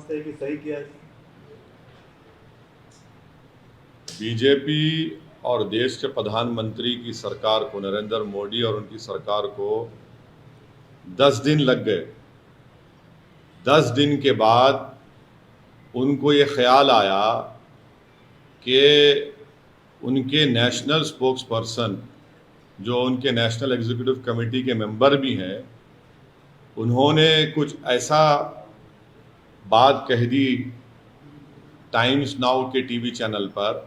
समझते हैं कि सही किया है? बीजेपी और देश के प्रधानमंत्री की सरकार को, नरेंद्र मोदी और उनकी सरकार को 10 दिन लग गए। 10 दिन के बाद उनको ये ख्याल आया कि उनके नेशनल स्पोक्स पर्सन, जो उनके नेशनल एग्जीक्यूटिव कमेटी के मेंबर भी हैं, उन्होंने कुछ ऐसा बात कह दी टाइम्स नाउ के टीवी चैनल पर,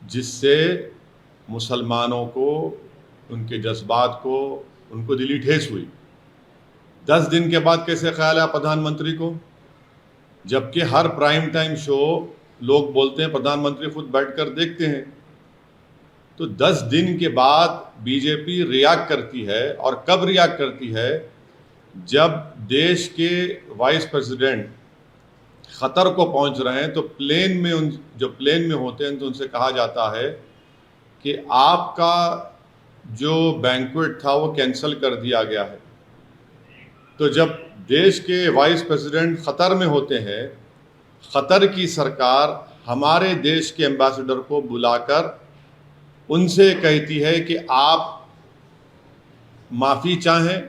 जिससे मुसलमानों को, उनके जज्बात को, उनको दिली ठेस हुई। 10 दिन के बाद कैसे ख्याल आया प्रधानमंत्री को, जबकि हर प्राइम टाइम शो लोग बोलते हैं, प्रधानमंत्री खुद बैठकर देखते हैं। तो 10 दिन के बाद बीजेपी रिएक्ट करती है, और कब रिएक्ट करती है? जब देश के वाइस प्रेसिडेंट ख़तर को पहुंच रहे हैं, तो प्लेन में जो प्लेन में होते हैं तो उनसे कहा जाता है कि आपका जो बैंक्वेट था वो कैंसिल कर दिया गया है। तो जब देश के वाइस प्रेसिडेंट ख़तर में होते हैं, ख़तर की सरकार हमारे देश के एम्बेसडर को बुलाकर उनसे कहती है कि आप माफ़ी चाहें,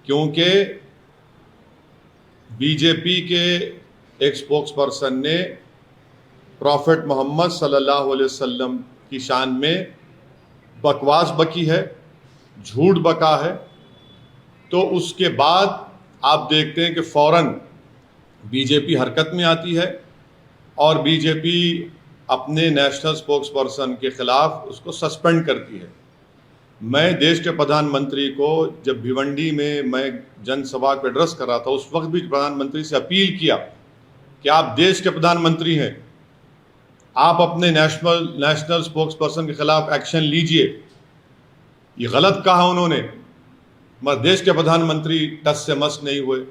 क्योंकि बीजेपी के एक स्पोक्स पर्सन ने प्रॉफिट मोहम्मद सल्लल्लाहु अलैहि वसल्लम की शान में बकवास बकी है, झूठ बका है। तो उसके बाद आप देखते हैं कि फ़ौरन बीजेपी हरकत में आती है और बीजेपी अपने नेशनल स्पोक्स पर्सन के ख़िलाफ़ उसको सस्पेंड करती है। मैं देश के प्रधानमंत्री को, जब भिवंडी में मैं जनसभा को एड्रेस कर रहा था, उस वक्त भी प्रधानमंत्री से अपील किया कि आप देश के प्रधानमंत्री हैं, आप अपने नेशनल स्पोक्स पर्सन के ख़िलाफ़ एक्शन लीजिए। ये गलत कहा उन्होंने, मगर देश के प्रधानमंत्री टस से मस नहीं हुए।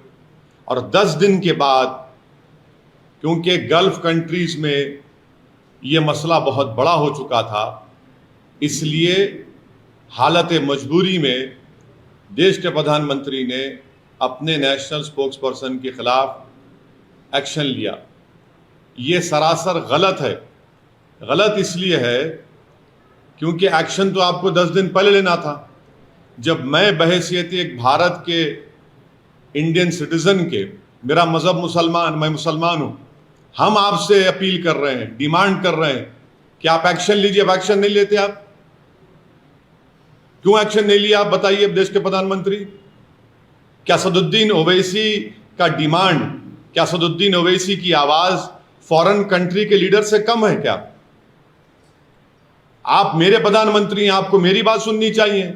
और 10 दिन के बाद, क्योंकि गल्फ़ कंट्रीज़ में ये मसला बहुत बड़ा हो चुका था, इसलिए हालत मजबूरी में देश के प्रधानमंत्री ने अपने नेशनल स्पोक्स पर्सन के ख़िलाफ़ एक्शन लिया। ये सरासर गलत है। गलत इसलिए है क्योंकि एक्शन तो आपको 10 दिन पहले लेना था। जब मैं बहैसियत एक भारत के इंडियन सिटीज़न के, मेरा मज़हब मुसलमान, मैं मुसलमान हूँ, हम आपसे अपील कर रहे हैं, डिमांड कर रहे हैं कि आप एक्शन लीजिए। अब एक्शन नहीं लेते आप, क्यों एक्शन नहीं लिया आप बताइए देश के प्रधानमंत्री? क्या असदुद्दीन ओवैसी का डिमांड, क्या असदुद्दीन ओवैसी की आवाज़ फॉरेन कंट्री के लीडर से कम है क्या? आप मेरे प्रधानमंत्री हैं, आपको मेरी बात सुननी चाहिए।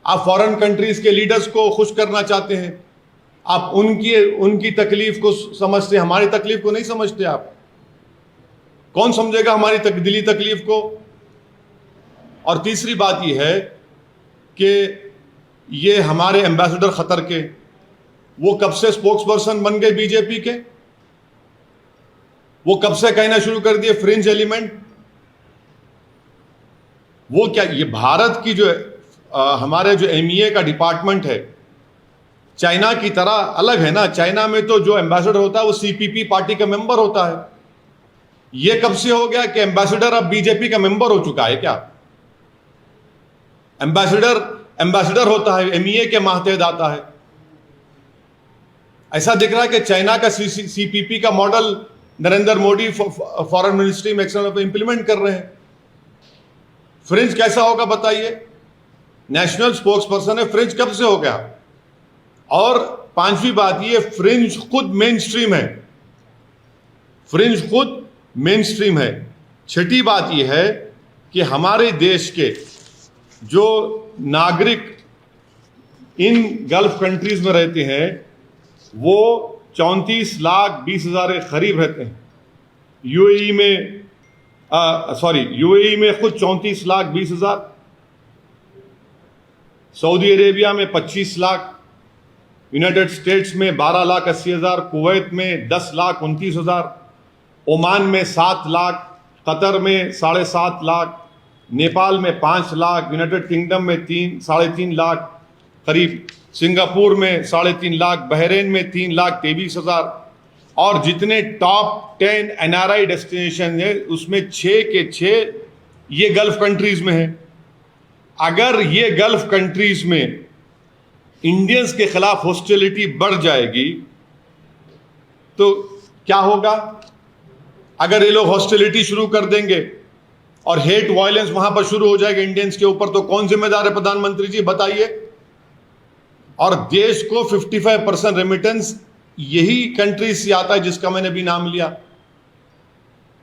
आप फॉरेन कंट्रीज के लीडर्स को खुश करना चाहते हैं, आप उनकी तकलीफ को समझते हैं, हमारी तकलीफ को नहीं समझते। आप कौन समझेगा हमारी दिली तकलीफ को? और तीसरी बात यह है कि ये हमारे एम्बेसडर ख़तर के, वो कब से स्पोक्स पर्सन बन गए बीजेपी के? वो कब से कहना शुरू कर दिए फ्रिंज एलिमेंट? वो क्या, ये भारत की जो हमारे जो MEA का डिपार्टमेंट है, चाइना की तरह अलग है ना। चाइना में तो जो एम्बेसडर होता है वो CPP पार्टी का मेंबर होता है। ये कब से हो गया कि एम्बेसडर अब बीजेपी का मेंबर हो चुका है क्या? एम्बेसडर होता है, MEA के मातहत आता है। ऐसा दिख रहा है कि चाइना का CPP का model Narendra Modi foreign ministry में एक्सटर्नल इंप्लीमेंट कर रहे हैं। फ्रिंज कैसा होगा बताइए? नेशनल स्पोक्स पर्सन है, फ्रिंज कब से हो गया? और पांचवी बात, ये फ्रिंज खुद मेन स्ट्रीम है, फ्रिंज खुद मेन स्ट्रीम है। छठी बात यह है कि हमारे देश के जो नागरिक इन गल्फ कंट्रीज में रहते हैं, वो 34,20,000 के करीब रहते हैं। UAE में खुद 34,20,000, सऊदी अरेबिया में 25 लाख, यूनाइटेड स्टेट्स में 12,80,000, कुवैत में 10,29,000, ओमान में 7 लाख, कतर में 7.5 लाख, नेपाल में 5 लाख, यूनाइटेड किंगडम में 3-3.5 लाख करीब, सिंगापुर में 3.5 लाख, बहरीन में 3,23,000, और जितने टॉप 10 एनआरआई डेस्टिनेशन है उसमें 6 के 6 ये गल्फ कंट्रीज में है। अगर ये गल्फ कंट्रीज में इंडियंस के खिलाफ हॉस्टिलिटी बढ़ जाएगी तो क्या होगा? अगर ये लोग हॉस्टिलिटी शुरू कर देंगे और हेट वायलेंस वहां पर शुरू हो जाएगा इंडियंस के ऊपर, तो कौन जिम्मेदार है? प्रधानमंत्री जी बताइए। और देश को 55% रेमिटेंस यही कंट्रीज से आता है जिसका मैंने भी नाम लिया।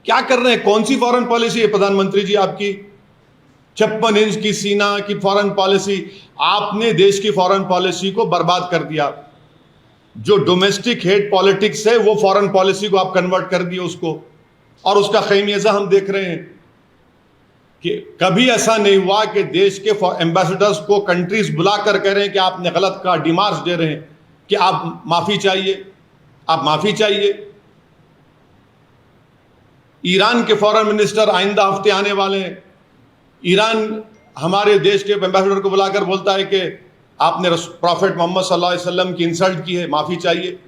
क्या कर रहे हैं? कौन सी फॉरेन पॉलिसी है प्रधानमंत्री जी आपकी? 56 इंच की सीना की फॉरेन पॉलिसी। आपने देश की फॉरेन पॉलिसी को बर्बाद कर दिया। जो डोमेस्टिक हेट पॉलिटिक्स है वो फॉरेन पॉलिसी को आप कन्वर्ट कर दिए उसको, और उसका खैमियाजा हम देख रहे हैं कि कभी ऐसा नहीं हुआ कि देश के एम्बेसडर्स को कंट्रीज बुलाकर कह रहे हैं कि आपने गलत कहा, डिमार्च दे रहे हैं कि आप माफी चाहिए, आप माफी चाहिए। ईरान के फॉरेन मिनिस्टर आइंदा हफ्ते आने वाले हैं। ईरान हमारे देश के एम्बेसडर को बुलाकर बोलता है कि आपने प्रॉफेट मोहम्मद सल्लल्लाहु अलैहि वसल्लम की इंसल्ट की है, माफी चाहिए।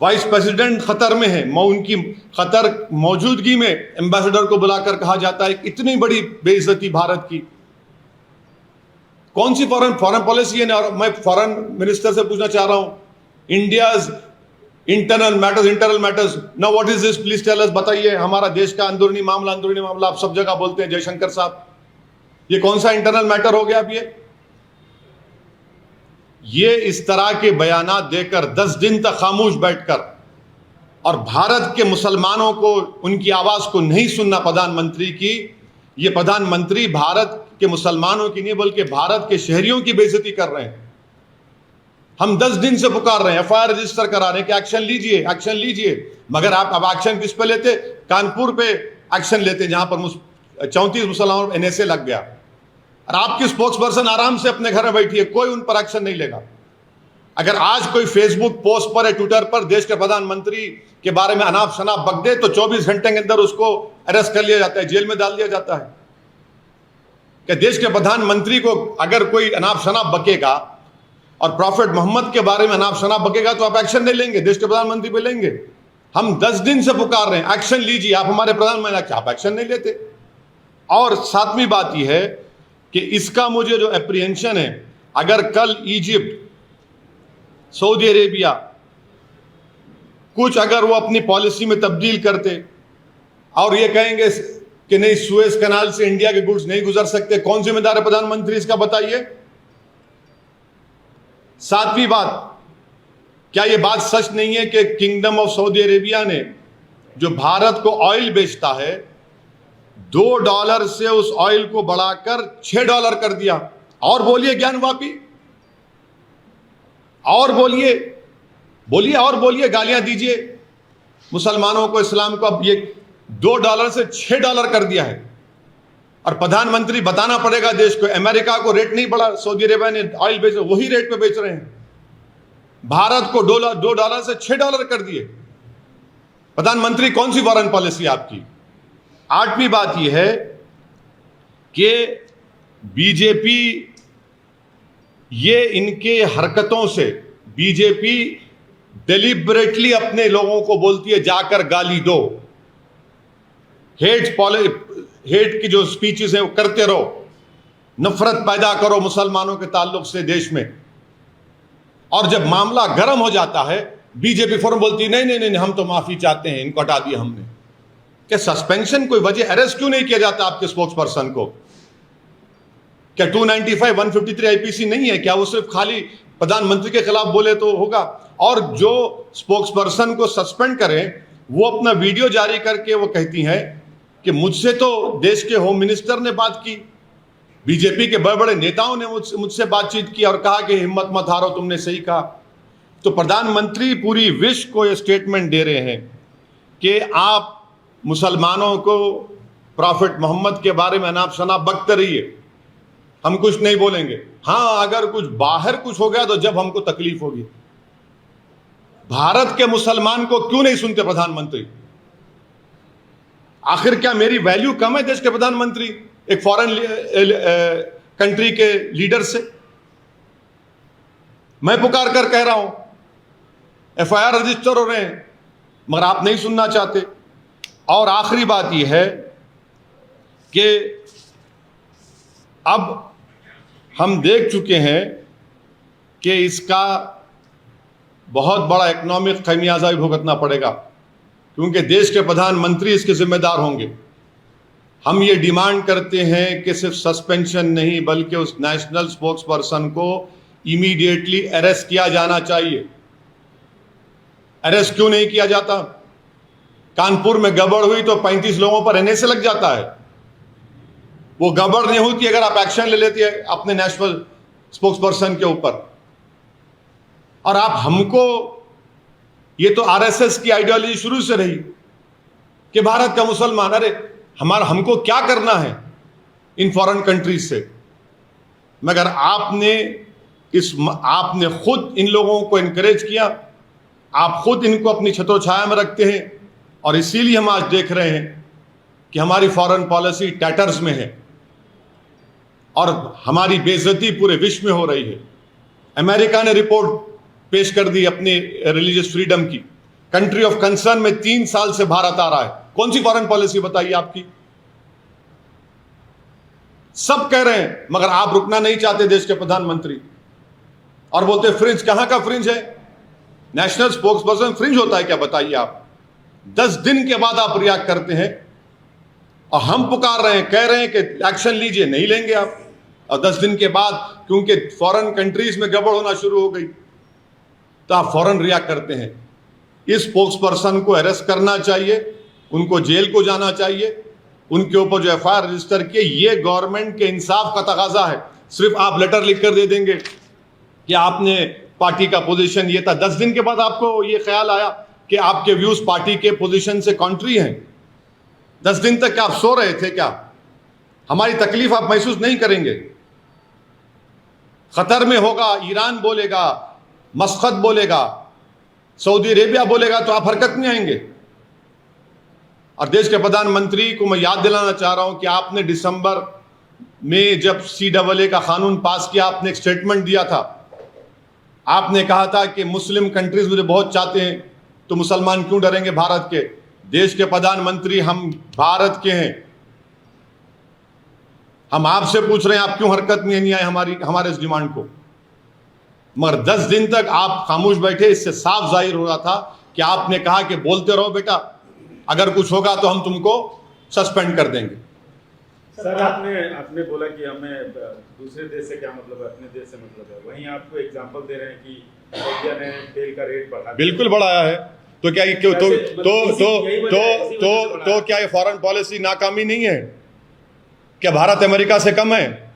वाइस प्रेसिडेंट खतर में है, उनकी खतर मौजूदगी में एम्बेसडर को बुलाकर कहा जाता है इतनी बड़ी बेइज्जती भारत की। कौन सी फॉरेन पॉलिसी है? और मैं फॉरेन मिनिस्टर से पूछना चाह रहा हूं, India's internal matters now what is this, please tell us, बताइए। हमारा देश का अंदरूनी मामला आप सब जगह बोलते हैं जयशंकर साहब, ये कौन सा इंटरनल मैटर हो गया अब? ये इस तरह के बयानात देकर 10 दिन तक खामोश बैठकर और भारत के मुसलमानों को उनकी आवाज को नहीं सुनना प्रधानमंत्री की, ये प्रधानमंत्री भारत के मुसलमानों की नहीं बल्कि भारत के शहरियों की बेइज्जती कर रहे हैं। हम 10 दिन से पुकार रहे हैं, एफआईआर रजिस्टर करा रहे हैं कि एक्शन लीजिए, मगर आप अब एक्शन किस पे लेते? कानपुर पे एक्शन लेते जहां पर 34 मुसलमानों एनएसए लग गया, और आपकी स्पोक्स पर्सन आराम से अपने घर में बैठी है, कोई उन पर एक्शन नहीं लेगा। अगर आज कोई फेसबुक पोस्ट पर या ट्विटर पर देश के प्रधानमंत्री के बारे में अनाप शनाप बक दे तो 24 घंटे के अंदर उसको अरेस्ट कर लिया जाता है, जेल में डाल दिया जाता है। कि देश के प्रधानमंत्री को अगर कोई अनाप शनाप बकेगा और प्रॉफेट मोहम्मद के बारे में अनाप शनाप बकेगा तो आप एक्शन नहीं लेंगे, देश के प्रधानमंत्री पे लेंगे। हम 10 दिन से पुकार रहे हैं, एक्शन लीजिए, आप हमारे प्रधानमंत्री, आप एक्शन नहीं लेते। और सातवीं बात यह है कि इसका मुझे जो एप्रीहेंशन है, अगर कल इजिप्ट, सऊदी अरेबिया कुछ अगर वो अपनी पॉलिसी में तब्दील करते और ये कहेंगे कि नहीं सुएज कैनाल से इंडिया के गुड्स नहीं गुजर सकते, कौन जिम्मेदार है प्रधानमंत्री इसका बताइए। सातवीं बात, क्या यह बात सच नहीं है कि किंगडम ऑफ सऊदी अरेबिया ने जो भारत को ऑयल बेचता है $2 से उस ऑयल को बढ़ाकर $6 कर दिया? और बोलिए ज्ञानवापी, और बोलिए गालियां दीजिए मुसलमानों को, इस्लाम को। अब ये $2 से $6 कर दिया है, और प्रधानमंत्री बताना पड़ेगा देश को, अमेरिका को रेट नहीं बढ़ा, सऊदी अरेबिया ने ऑयल बेच वही रेट पे बेच रहे हैं। भारत को $2 से $6 कर दिए। प्रधानमंत्री कौन सी फॉरेन पॉलिसी आपकी? आठवीं बात यह है कि बीजेपी, ये इनके हरकतों से बीजेपी डेलिबरेटली अपने लोगों को बोलती है जाकर गाली दो, हेट की जो स्पीचेस हैं वो करते रहो, नफरत पैदा करो मुसलमानों के ताल्लुक से देश में। और जब मामला गर्म हो जाता है बीजेपी फौरन बोलती है नहीं हम तो माफी चाहते हैं, इनको हटा दिया हमने। क्या सस्पेंशन कोई वजह, अरेस्ट क्यों नहीं किया जाता आपके स्पोक्स पर्सन को? क्या 295 153 आईपीसी नहीं है क्या? वो सिर्फ खाली प्रधानमंत्री के खिलाफ बोले तो होगा? और जो स्पोक्स पर्सन को सस्पेंड करें वो अपना वीडियो जारी करके वो कहती हैं कि मुझसे तो देश के होम मिनिस्टर ने बात की, बीजेपी के बड़े बड़े नेताओं ने मुझसे बातचीत की और कहा कि हिम्मत मत हारो, तुमने सही कहा। तो प्रधानमंत्री पूरी विश्व को यह स्टेटमेंट दे रहे हैं कि आप मुसलमानों को प्रॉफेट मोहम्मद के बारे में अनाप शनाप बकते रहिए, हम कुछ नहीं बोलेंगे। हाँ, अगर कुछ बाहर कुछ हो गया तो जब हमको तकलीफ होगी। भारत के मुसलमान को क्यों नहीं सुनते प्रधानमंत्री? आखिर क्या मेरी वैल्यू कम है देश के प्रधानमंत्री एक फॉरेन कंट्री के लीडर से? मैं पुकार कर कह रहा हूं FIR रजिस्टर हो रहे हैं, मगर आप नहीं सुनना चाहते। और आखिरी बात यह है कि अब हम देख चुके हैं कि इसका बहुत बड़ा इकोनॉमिक खमियाजा भी भुगतना पड़ेगा, क्योंकि देश के प्रधानमंत्री इसके जिम्मेदार होंगे। हम ये डिमांड करते हैं कि सिर्फ सस्पेंशन नहीं, बल्कि उस नेशनल स्पोक्स पर्सन को इमीडिएटली अरेस्ट किया जाना चाहिए। अरेस्ट क्यों नहीं किया जाता? कानपुर में गड़बड़ हुई तो 35 लोगों पर NSA लग जाता है। वो गड़बड़ नहीं होती अगर आप एक्शन ले लेते हैं अपने नेशनल स्पोक्स पर्सन के ऊपर। और आप हमको, ये तो RSS की आइडियोलॉजी शुरू से रही कि भारत का मुसलमान, अरे हमको क्या करना है इन फॉरेन कंट्रीज से? मगर आपने खुद इन लोगों को इनकरेज किया, आप खुद इनको अपनी छतोछाया में रखते हैं, और इसीलिए हम आज देख रहे हैं कि हमारी फॉरेन पॉलिसी टैटर्स में है और हमारी बेइज्जती पूरे विश्व में हो रही है। अमेरिका ने रिपोर्ट पेश कर दी अपने रिलीजियस फ्रीडम की, कंट्री ऑफ कंसर्न में 3 साल से भारत आ रहा है। कौन सी फॉरेन पॉलिसी बताइए आपकी? सब कह रहे हैं, मगर आप रुकना नहीं चाहते देश के प्रधानमंत्री, और बोलते फ्रिंज। कहां का फ्रिंज है? नेशनल स्पोक्स पर्सन फ्रिंज होता है क्या? बताइए आप। 10 दिन के बाद आप रिएक्ट करते हैं, और हम पुकार रहे हैं, कह रहे हैं कि एक्शन लीजिए, नहीं लेंगे आप। और 10 दिन के बाद क्योंकि फॉरेन कंट्रीज में गड़बड़ होना शुरू हो गई तो आप फौरन रिएक्ट करते हैं। इस स्पोक्स पर्सन को अरेस्ट करना चाहिए, उनको जेल को जाना चाहिए, उनके ऊपर जो FIR रजिस्टर किए, ये गवर्नमेंट के इंसाफ का तकाजा है। सिर्फ आप लेटर लिख कर दे देंगे कि आपने पार्टी का पोजीशन ये था, 10 दिन के बाद आपको ये ख्याल आया कि आपके व्यूज पार्टी के पोजीशन से कॉन्ट्री हैं। 10 दिन तक क्या आप सो रहे थे क्या? हमारी तकलीफ आप महसूस नहीं करेंगे? खतर में होगा, ईरान बोलेगा, मस्कत बोलेगा, सऊदी अरेबिया बोलेगा, तो आप हरकत में आएंगे। और देश के प्रधानमंत्री को मैं याद दिलाना चाह रहा हूं कि आपने दिसंबर में जब CAA का कानून पास किया, आपने एक स्टेटमेंट दिया था। आपने कहा था कि मुस्लिम कंट्रीज मुझे बहुत चाहते हैं, तो मुसलमान क्यों डरेंगे भारत के? देश के प्रधानमंत्री, हम भारत के हैं, हम आपसे पूछ रहे हैं आप क्यों हरकत में नहीं आए हमारे इस डिमांड को? मगर 10 दिन तक आप खामोश बैठे। इससे साफ जाहिर हो रहा था कि आपने कहा कि बोलते रहो बेटा, अगर कुछ होगा तो हम तुमको सस्पेंड कर देंगे। सर, आपने बोला कि हमें दूसरे देश से क्या मतलब है, अपने देश से मतलब है। वहीं आपको एग्जांपल दे रहे हैं कि इंडिया ने तेल का रेट बढ़ा, बिल्कुल बढ़ाया है। तो क्या क्यों तो क्या ये फॉरेन पॉलिसी नाकामी नहीं है? क्या भारत अमेरिका से कम है?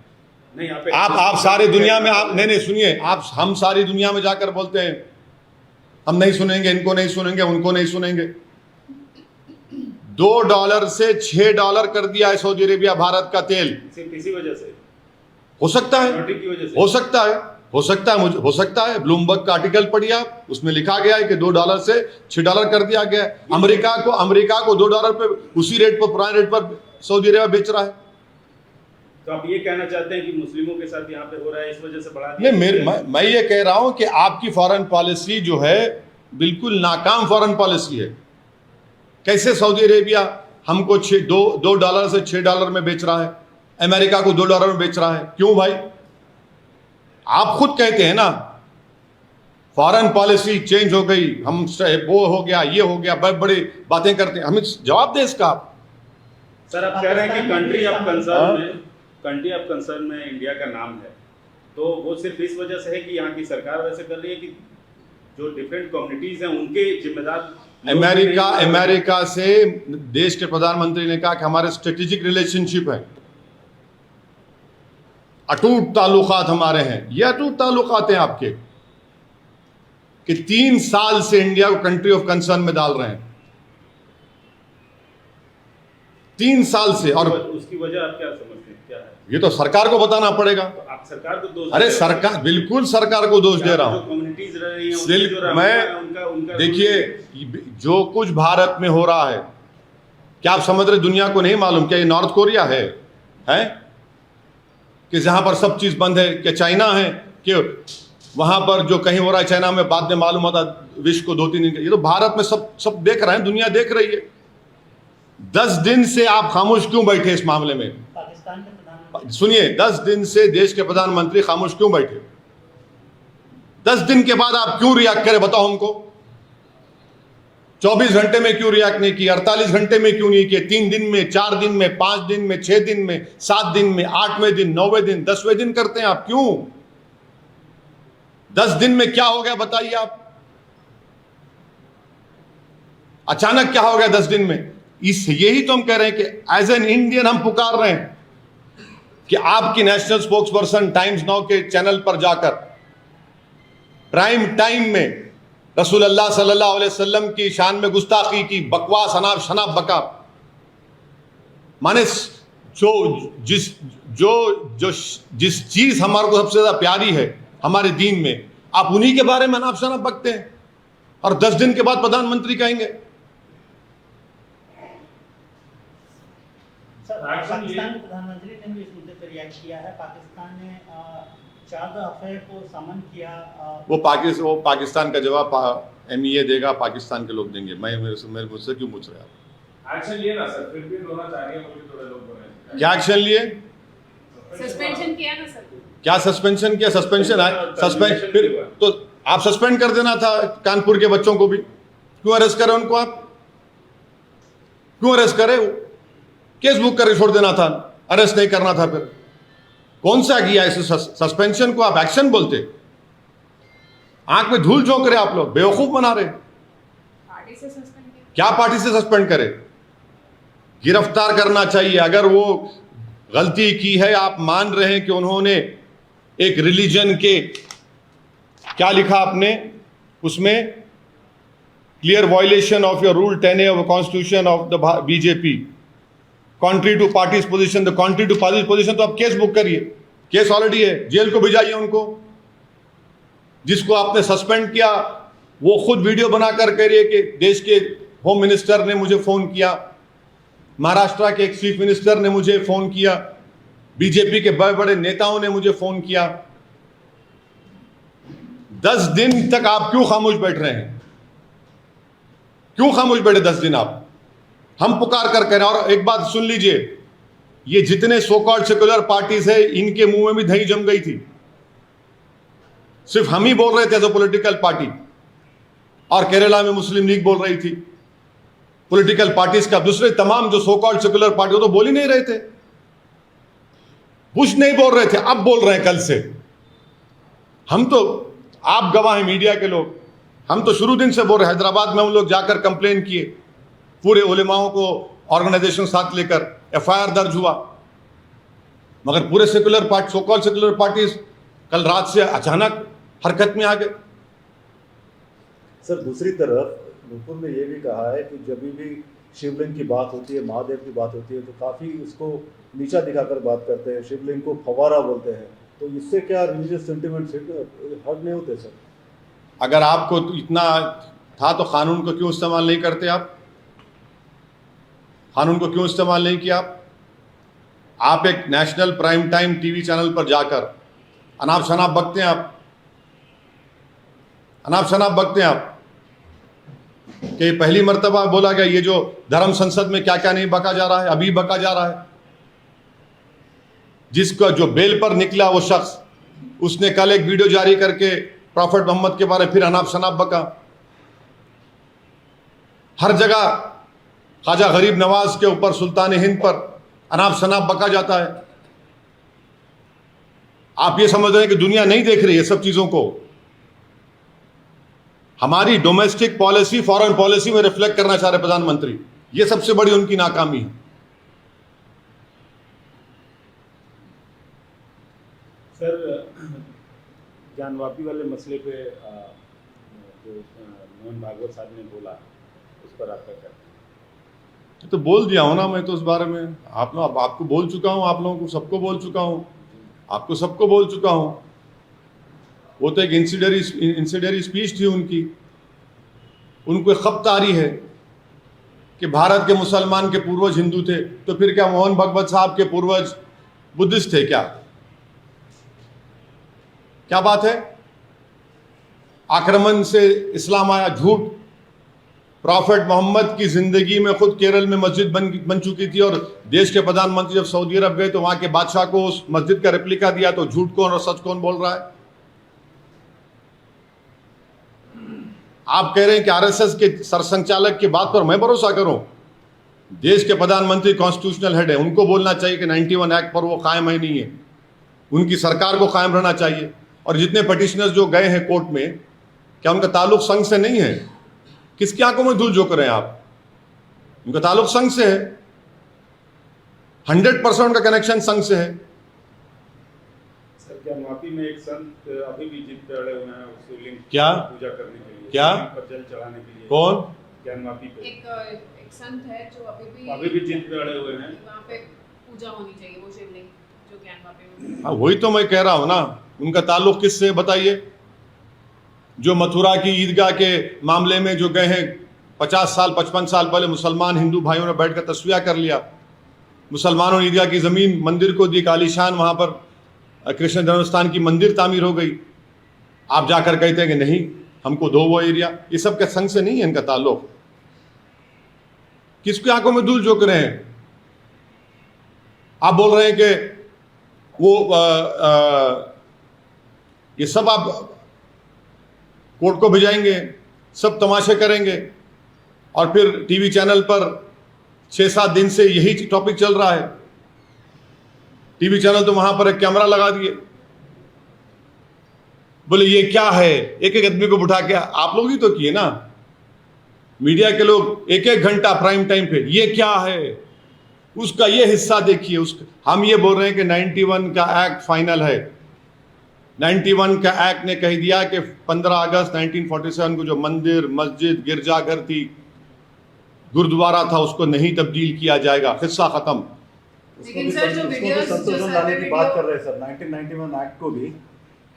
नहीं, आप सारी दुनिया में, आप नहीं सुनिए, हम सारी दुनिया में जाकर बोलते हैं हम नहीं सुनेंगे, इनको नहीं सुनेंगे, उनको नहीं सुनेंगे। $2 से $6 कर दिया है सऊदी अरेबिया भारत का तेल। सिर्फ इसी वजह से हो सकता है, हो सकता है। ब्लूमबर्ग का आर्टिकल पढ़िए आप, उसमें लिखा गया है कि $2 से $6 कर दिया गया है। अमेरिका को $2 पे, उसी रेट पर, पुराने रेट पर सऊदी अरेबिया बेच रहा है। तो आप ये कहना चाहते हैं कि मुस्लिमों के साथ यहाँ पे हो रहा है, इस वजह से बढ़ा दिया? नहीं, मैं ये कह रहा हूं कि आपकी फॉरेन पॉलिसी जो है बिल्कुल नाकाम फॉरेन पॉलिसी है। कैसे सऊदी अरेबिया हमको $2 से $6 में बेच रहा है, अमेरिका को $2 में बेच रहा है? क्यों भाई? आप खुद कहते हैं ना फॉरेन पॉलिसी चेंज हो गई, हम वो हो गया, ये हो गया, बड़ी बड़ी बातें करते हैं। हमें जवाब दे इसका आप। सर, आप कह रहे हैं कि कंट्री ऑफ कंसर्न में इंडिया का नाम है, तो वो सिर्फ इस वजह से है कि यहाँ की सरकार वैसे कर रही है कि जो डिफरेंट कम्युनिटीज हैं उनके जिम्मेदार? अमेरिका से देश के प्रधानमंत्री ने कहा कि हमारे स्ट्रेटेजिक रिलेशनशिप है, अटूट ताल्लुकात हमारे हैं। ये अटूट ताल्लुकात हैं आपके कि 3 साल से इंडिया को कंट्री ऑफ कंसर्न में डाल रहे हैं, 3 साल से। और उसकी वजह आप क्या समझते हैं, क्या है? ये तो सरकार को बताना पड़ेगा। तो आप सरकार को दोष? अरे सरकार, बिल्कुल सरकार को दोष दे रहा हूं। कम्युनिटीज रह रही हैं, मैं देखिए, जो कुछ भारत में हो रहा है, क्या आप समझ रहे दुनिया को नहीं मालूम? क्या ये नॉर्थ कोरिया है कि जहां पर सब चीज बंद है? क्या चाइना है कि वहां पर जो कहीं हो रहा है चाइना में बाद में मालूम होता विश्व को 2-3 दिन, ये तो भारत में सब देख रहे हैं, दुनिया देख रही है। 10 दिन से आप खामोश क्यों बैठे इस मामले में? पाकिस्तान के प्रधानमंत्री सुनिए, 10 दिन से देश के प्रधानमंत्री खामोश क्यों बैठे? 10 दिन के बाद आप क्यों रिएक्ट करें, बताओ हमको। 24 घंटे में क्यों रिएक्ट नहीं किया? 48 घंटे में क्यों नहीं किया? 3 दिन में, 4 दिन में, 5 दिन में, 6 दिन में, 7 दिन में, 8वें दिन, 9वें दिन, 10वें दिन करते हैं आप क्यों? 10 दिन में क्या हो गया बताइए आप? अचानक क्या हो गया 10 दिन में? यही तो हम कह रहे हैं कि एज एन इंडियन हम पुकार रहे हैं कि आपकी national spokes person times now के चैनल पर जाकर प्राइम टाइम में रसूलुल्लाह सल्लल्लाहु अलैहि वसल्लम की शान में गुस्ताखी की, बकवास, अनाप शनाप बका, माने जिस चीज हमारे को सबसे ज्यादा प्यारी है हमारे दीन में, आप उन्हीं के बारे में अनाप शनाप बकते हैं और 10 दिन के बाद प्रधानमंत्री कहेंगे। सर, पाकिस्तान के प्रधानमंत्री ने भी इस मुद्दे पर रिएक्ट किया है। पाकिस्तान ने चाद अफेयर को समन किया। वो पाकिस्तान का जवाब MEA देगा, पाकिस्तान के लोग देंगे। मेरे मुझसे क्यों पूछ रहे हैं आप? एक्शन लिए ना सर, फिर भी रोना चाह रही है, मुझे थोड़े लोग बोल रहे हैं। क्या एक्शन लिए? सस्पेंशन किया ना सर। क्या सस्पेंशन किया? सस्पेंशन है, सस्पेंड फिर तो आप सस्पेंड कर देना था कानपुर के बच्चों को भी। क्यों अरेस्ट करे उनको? आप क्यों अरेस्ट करे? केस बुक करके छोड़ देना था, अरेस्ट नहीं करना था। फिर कौन सा किया इस सस्पेंशन को आप एक्शन बोलते? आंख में धूल झोंक रहे आप लोग, बेवकूफ बना रहे। पार्टी से सस्पेंड किया। क्या पार्टी से सस्पेंड करे? गिरफ्तार करना चाहिए। अगर वो गलती की है, आप मान रहे हैं कि उन्होंने एक रिलीजन के, क्या लिखा आपने उसमें, clear violation of your rule 10A of constitution of the BJP, contrary to parties position, the contrary to parties position, तो आप केस बुक करिए। केस ऑलरेडी है, जेल को भिजाइए उनको। जिसको आपने सस्पेंड किया वो खुद वीडियो बनाकर कह रही है कि देश के होम मिनिस्टर ने मुझे फोन किया, महाराष्ट्र के एक चीफ मिनिस्टर ने मुझे फोन किया, बीजेपी के बड़े बड़े नेताओं ने मुझे फोन किया। 10 दिन तक आप क्यों खामोश बैठ रहे हैं? क्यों खामोश बैठे 10 दिन आप? हम पुकार कर कह रहे हैं। और एक बात सुन लीजिए, ये जितने सो कॉल्ड सेक्युलर पार्टीज है, इनके मुंह में भी दही जम गई थी। सिर्फ हम ही बोल रहे थे एज ए पॉलिटिकल पार्टी, और केरला में मुस्लिम लीग बोल रही थी पॉलिटिकल पार्टीज का। दूसरे तमाम जो सो कॉल्ड सेक्युलर पार्टी, वो तो बोल ही नहीं रहे थे। बुश नहीं बोल रहे थे, अब बोल रहे हैं कल से। हम तो, आप गवाह हैं मीडिया के लोग, हम तो शुरू दिन से बोल रहे हैं। हैदराबाद में हम लोग जाकर कंप्लेन किए, पूरे उलेमाओं को ऑर्गेनाइजेशन साथ लेकर FIR दर्ज हुआ, मगर पूरे secular party, so called secular parties कल रात से अचानक हरकत में आ गए। सर, दूसरी तरफ नुपुर ने यह भी कहा है कि जब भी शिवलिंग की बात होती है, महादेव की बात होती है, तो काफ़ी उसको नीचा दिखाकर बात करते हैं, शिवलिंग को फवारा बोलते हैं। तो इससे क्या रिलीजियस सेंटिमेंट हर्ट नहीं होते सर? अगर आपको इतना था तो कानून को क्यों इस्तेमाल नहीं करते आप? कानून को क्यों इस्तेमाल नहीं किया आप? एक national prime time TV channel पर जाकर अनाप शनाप बकते हैं आप, अनाप शनाप बकते हैं आप कि पहली मर्तबा बोला गया ये जो धर्म संसद में क्या क्या नहीं बका जा रहा है, अभी बका जा रहा है। जिसका जो बेल पर निकला वो शख्स, उसने कल एक वीडियो जारी करके प्रॉफेट मोहम्मद के बारे में फिर अनाप शनाप बका। हर जगह ख्वाजा गरीब नवाज के ऊपर, सुल्तान हिंद पर अनाप शनाप बका जाता है। आप ये समझ रहे हैं कि दुनिया नहीं देख रही है सब चीजों को? हमारी डोमेस्टिक पॉलिसी फॉरेन पॉलिसी में रिफ्लेक्ट करना चाह रहे प्रधानमंत्री, ये सबसे बड़ी उनकी नाकामी है। सर, जानवापी वाले मसले पे जो मोहन भागवत साहब ने बोला, उस पर आपका क्या? तो बोल दिया हूं ना मैं तो उस बारे में। आपको बोल चुका हूं, आप लोगों को सबको बोल चुका हूं, आपको सबको बोल चुका हूं। वो तो एक इंसिडेंटरी स्पीच थी उनकी। उनको एक खपत आ रही है कि भारत के मुसलमान के पूर्वज हिंदू थे, तो फिर क्या मोहन भागवत साहब के पूर्वज बुद्धिस्ट थे क्या? क्या बात है? आक्रमण से इस्लाम आया, झूठ। प्रॉफेट मोहम्मद की जिंदगी में खुद केरल में मस्जिद बन चुकी थी और देश के प्रधानमंत्री जब सऊदी अरब गए तो वहां के बादशाह को उस मस्जिद का रेप्लिका दिया, तो झूठ कौन और सच कौन बोल रहा है? आप कह रहे हैं कि आरएसएस के सरसंचालक की बात पर मैं भरोसा करूं? देश के प्रधानमंत्री कॉन्स्टिट्यूशनल हेड है, उनको बोलना चाहिए कि 91 एक्ट पर वो कायम है नहीं है, उनकी सरकार को कायम रहना चाहिए। और जितने पिटिशनर्स जो गए हैं कोर्ट में, क्या उनका ताल्लुक संघ से नहीं है? किसकी आंखों में धूल झोंक रहे हैं आप? उनका ताल्लुक संघ से है, 100% उनका कनेक्शन संघ से है। सर क्या माफी में एक संत अभी भी जिद पे अड़े हुए हैं शिवलिंग क्या? पूजा करने के लिए, क्या? शिवलिंग पर जल चढ़ाने के लिए? कौन? ज्ञान माफी पे एक संत है जो अभी भी जिद पे अड़े हुए हैं। वहाँ पे पूजा होनी चाहिए, वो शिवलिंग जो ज्ञानवापी में। हाँ, वही तो मैं कह रहा हूं ना, उनका ताल्लुक किससे बताइए? जो मथुरा की ईदगाह के मामले में जो गए हैं 50 साल 55 साल पहले, मुसलमान हिंदू भाइयों ने बैठकर तस्वीर कर लिया, मुसलमानों ने ईदगाह की जमीन मंदिर को दी, आलीशान वहां पर कृष्ण जन्मस्थान की मंदिर तामीर हो गई। आप जाकर कहते हैं कि नहीं हमको दो वो एरिया। ये सब के संग से नहीं है इनका ताल्लुक। किसकी आंखों में धूल झोंक रहे हैं? आप बोल रहे हैं कि वो ये सब आप कोर्ट को भिजाएंगे, सब तमाशे करेंगे, और फिर टीवी चैनल पर 6-7 दिन से यही टॉपिक चल रहा है। टीवी चैनल तो वहां पर एक कैमरा लगा दिए, बोले ये क्या है, एक एक आदमी को बिठा के। आप लोग ही तो किए ना, मीडिया के लोग 1-1 घंटा प्राइम टाइम पे, ये क्या है, उसका ये हिस्सा देखिए, उसका। हम ये बोल रहे हैं कि 91 का एक्ट फाइनल है। 91 का एक्ट ने कह दिया कि 15 अगस्त 1947 को जो मंदिर, मस्जिद, गिरजाघर थी, गुरुद्वारा था, उसको नहीं तब्दील किया जाएगा, किस्सा खत्म। लेकिन सर जो वीडियोस जो संशोधन लाने सर्वे की बात कर वीडियो रहे हैं सर, 1991 एक्ट को भी,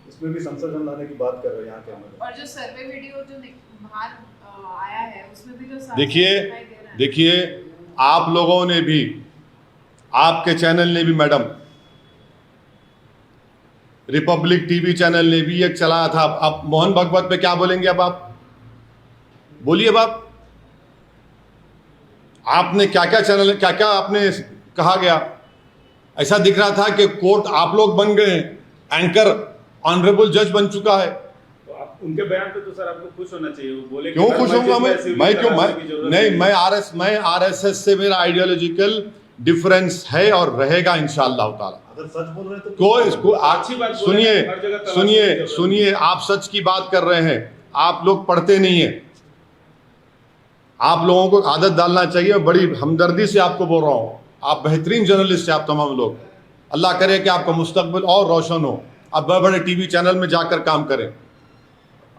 इसमें भी संशोधन लाने की बात कर रहे हैं यहाँ के अंदर। और जो सर्वे वीडियो जो बाहर आया है उसमें भी तो साफ देखिए दिखाई दे रहा है। देखिए, आप लोगों ने भी, आपके चैनल ने भी मैडम, रिपब्लिक टीवी चैनल ने भी एक चलाया था। अब मोहन भागवत पे क्या बोलेंगे? अब आप बोलिए, अब आपने क्या क्या चैनल, क्या क्या आपने कहा गया? ऐसा दिख रहा था कि कोर्ट आप लोग बन गए, एंकर ऑनरेबल जज बन चुका है। तो आप उनके बयान पे तो सर आपको खुश होना चाहिए। वो बोले क्यों खुश होऊंगा मैं क्यों? मैं आरएसएस से मेरा आइडियोलॉजिकल डिफरेंस है और रहेगा इंशाअल्लाह ताला। अगर सच बोल रहे हैं तो कोई इसको अच्छी बात बोल रहे हैं, हर जगह तलाशी की जरूरत है। सुनिए, आप सच की बात कर रहे हैं, आप लोग पढ़ते नहीं है। आप लोगों को आदत डालना चाहिए, बड़ी हमदर्दी से आपको बोल रहा हूँ। आप बेहतरीन जर्नलिस्ट हैं, आप तमाम लोग। अल्लाह करे कि आपका मुस्तकबिल और रोशन हो, आप बड़े बड़े टीवी चैनल में जाकर काम करें।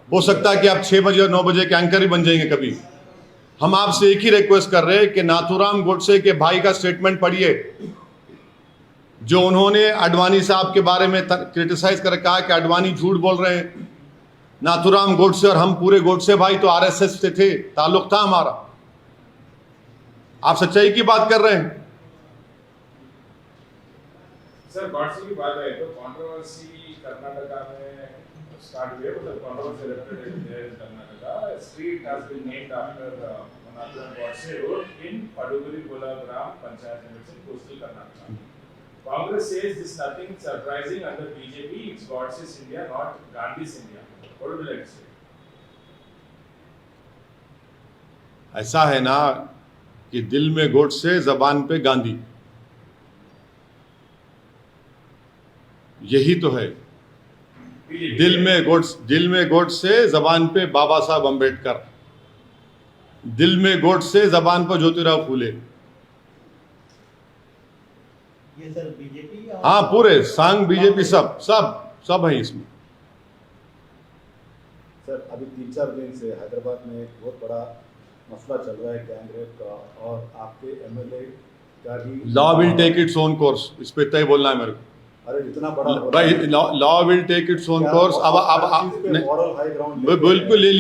हो सकता है कि आप 6 बजे और 9 बजे के एंकर ही बन जाएंगे कभी। हम आपसे एक ही रिक्वेस्ट कर रहे हैं कि नाथूराम गोडसे के भाई का स्टेटमेंट पढ़िए, जो उन्होंने अडवाणी साहब के बारे में क्रिटिसाइज कर कहा कि अडवाणी झूठ बोल रहे हैं। नाथूराम गोडसे और हम पूरे गोडसे भाई तो आरएसएस से थे, ताल्लुक था हमारा। आप सच्चाई की बात कर रहे हैं। सर गॉडसे की बात है तो कंट्रोवर्सी कर्नाटका में स्टार्ट हुई है, मतलब controversy represented Karnataka street has been named after Nathuram Godse road in Paduguri Kolagrama panchayat limits in coastal Karnataka. Congress says this is nothing surprising under BJP. It's Godse's India, not Gandhi's India. What would you like to say? ऐसा है ना कि दिल में गोडसे, जबान पे गांधी, यही तो है। दिल में गोडसे, जबान पे बाबा साहब अंबेडकर, दिल में गोडसे, जबान पर ज्योतिराव फूले। ये सर बीजेपी हाँ, पूरे संघ, बीजेपी, सब है इसमें। सर अभी 3-4 दिन से हैदराबाद में एक बहुत बड़ा मसला चल रहा है गैंग रेप का, और आपके एमएलए का भी। Law will take its own course, इस पे तय बोलना है मेरे को। अरे इतना बड़ा भाई, law will take its own course. अब मॉरल हाई ग्राउंड बिल्कुल ले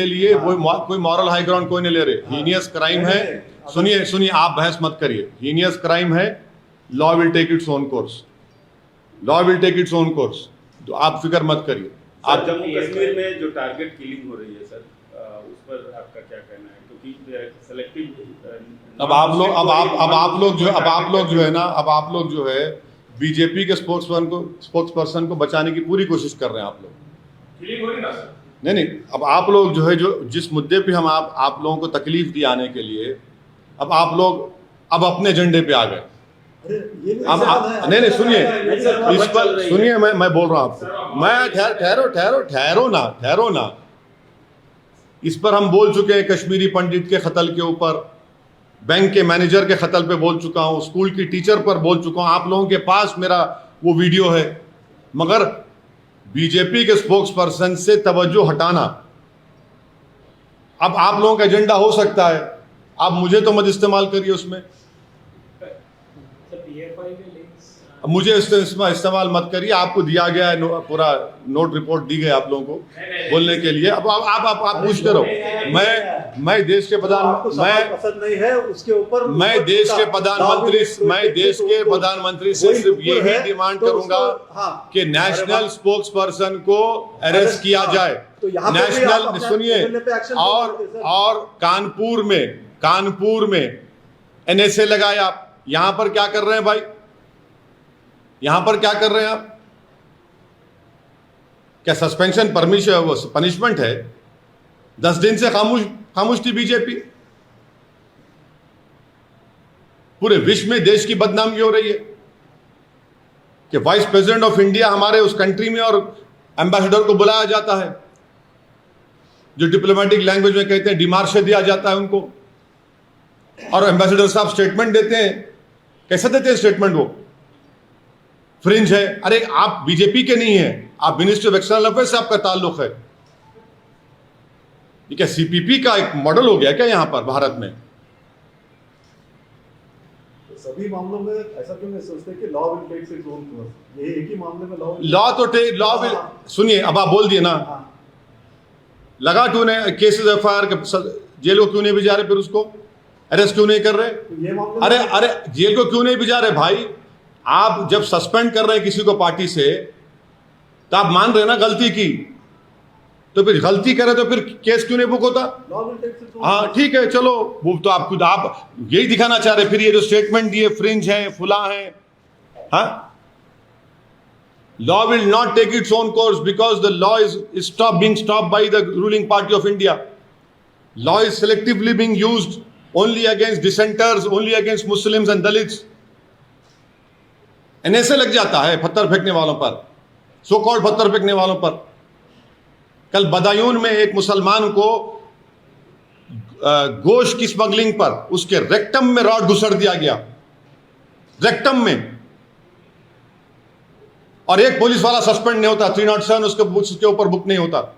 लिए। कोई मॉरल हाई ग्राउंड कोई नहीं ले रहे। हीनियस क्राइम है। सुनिए, आप बहस मत करिए। हीनियस क्राइम है, law will take its own course, law will take its own course. तो आप फिक्र मत करिए। सर जम्मू कश्मीर में जो टारगेट किलिंग हो रही है सर, उस पर आपका क्या कहना है? क्योंकि सेलेक्टिव अब आप लोग जो है बीजेपी के स्पोक्सपर्सन को बचाने की पूरी कोशिश कर रहे हैं आप लोग। किलिंग हो रही ना सर? नहीं, अब आप लोग जो है जो जिस मुद्दे पे हम आप लोगों को तकलीफ दी आने के लिए, अब आप लोग अब अपने एजेंडे पे आ गए। अरे ये भी अब ऐसा है, नहीं सुनिए, सर, इस पर चल रही है। सुनिए, मैं बोल रहा हूं आपको, मैं ठहरो ना। इस पर हम बोल चुके हैं, कश्मीरी पंडित के कत्ल के ऊपर, बैंक के मैनेजर के कत्ल पे बोल चुका हूं, स्कूल की टीचर पर बोल चुका हूं। आप लोगों के पास मेरा वो वीडियो है, मगर बीजेपी के स्पोक्स पर्सन से तवज्जो हटाना अब आप लोगों का एजेंडा हो सकता है, आप मुझे तो मत इस्तेमाल करिए उसमें, अब मुझे इस्तेमाल मत करिए। आपको दिया गया है पूरा नोट रिपोर्ट दी गई आप लोगों को बोलने के लिए। अब आप पूछते रहो। मैं देश के पसंद नहीं है उसके ऊपर, मैं देश के प्रधानमंत्री से सिर्फ यही डिमांड करूंगा कि नेशनल स्पोक्स पर्सन को अरेस्ट किया जाए। नेशनल सुनिए, और कानपुर में एनएसए लगाया। आप यहां पर क्या कर रहे हैं भाई? यहां पर क्या कर रहे हैं आप? क्या सस्पेंशन पनिशमेंट है? 10 दिन से खामोश थी बीजेपी। पूरे विश्व में देश की बदनामी हो रही है कि वाइस प्रेसिडेंट ऑफ इंडिया हमारे उस कंट्री में और एम्बेसडर को बुलाया जाता है, जो डिप्लोमेटिक लैंग्वेज में कहते हैं डिमार्शे दिया जाता है उनको, और एम्बेसडर साहब स्टेटमेंट देते हैं। कैसे देते हैं स्टेटमेंट? वो फ्रिंज है। अरे आप बीजेपी के नहीं है, आप मिनिस्ट्री ऑफ एक्सटर्नल अफेयर्स से आपका ताल्लुक है। ये क्या सीपीपी का एक मॉडल हो गया क्या यहां पर भारत में? तो सभी मामलों में ऐसा क्यों नहीं सोचते कि law will take its own course? ये एक ही मामले में लॉ विल सुनिए, अब आप बोल दिए ना, लगा क्यों नहीं केसेस एफआईआर के, जेल को क्यों नहीं भिजा रहे? फिर उसको अरेस्ट क्यों नहीं कर रहे? ये मामले अरे जेल को क्यों नहीं भिजा रहे भाई? आप जब सस्पेंड कर रहे हैं किसी को पार्टी से, तो आप मान रहे हैं ना गलती की, तो फिर गलती करे तो फिर केस क्यों नहीं बुक होता? Law will take its own. हाँ ठीक है, चलो वो तो आप यही दिखाना चाह रहे। फिर ये जो स्टेटमेंट दिए फ्रिंज है, फुला है, हाँ। Law will not take its own course because the law is being stopped by the ruling party of India. Law is selectively being used only against dissenters, only against Muslims and Dalits. NSA लग जाता है पत्थर फेंकने वालों पर, so called पत्थर फेंकने वालों पर। कल बदायूं में एक मुसलमान को गोश्त की स्मगलिंग पर उसके रेक्टम में रॉड घुसड़ दिया गया, रेक्टम में, और एक पुलिस वाला सस्पेंड नहीं होता। 307 उसके ऊपर बुक नहीं होता।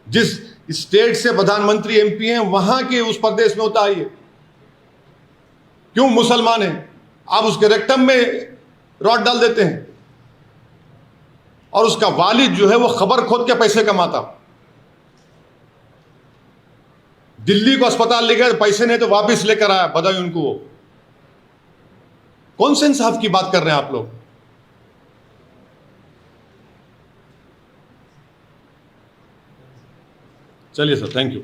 जिस स्टेट से प्रधानमंत्री एमपी हैं वहां के उस प्रदेश में होता है ये। क्यों? मुसलमान है, आप उसके रेक्टम में रॉड डाल देते हैं, और उसका वालिद जो है वो खबर खोद के पैसे कमाता। दिल्ली को अस्पताल ले गए, पैसे नहीं तो वापस लेकर आया बदायूं को। वो कौन से इंसाफ की बात कर रहे हैं आप लोग? चलिए सर, थैंक यू।